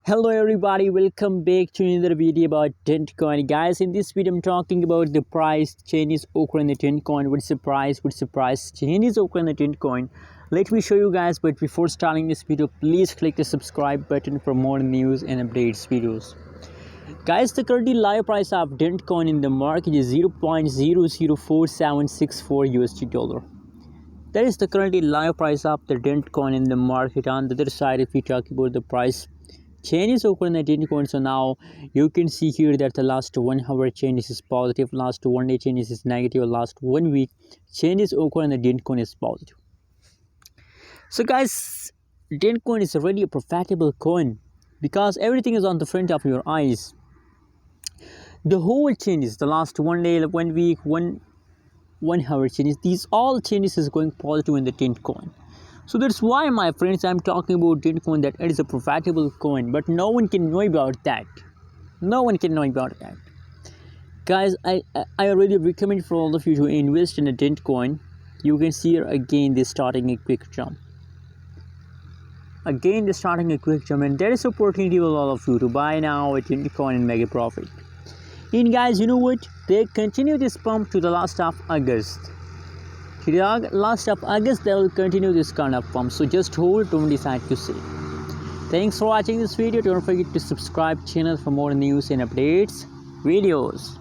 Hello everybody, welcome back to another video about Dent coin. Guys, in this video I'm talking about the price changes occur in the Dent coin. What's the price changes occur in the Dent coin. Let me show you guys, but before starting this video, please click the subscribe button for more news and updates videos. Guys, the currently live price of Dent coin in the market is 0.004764 USD dollar. That is the currently live price of the Dent coin in the market. On the other side, if we talk about the price changes occur in the Dent coin, so now you can see here that the last 1 hour changes is positive, last 1 day changes is negative, last 1 week changes occur in the Dent coin is positive. So guys, Dent coin is already a profitable coin because everything is on the front of your eyes. The whole changes, the last 1 day, 1 week, 1 hour changes, these all changes is going positive in the Dent coin. So that's why, my friends, I'm talking about Dent coin, that it is a profitable coin, but no one can know about that. No one can know about that. Guys, I really recommend for all of you to invest in a Dent coin. You can see here again they're starting a quick jump. Again they're starting a quick jump, and there is opportunity for all of you to buy now a Dent coin and make a profit. And guys, you know what? They continue this pump to the last of August. Last of August they will continue this kind of pump, so just hold, don't decide to sell. Thanks for watching this video. Don't forget to subscribe channel for more news and updates videos.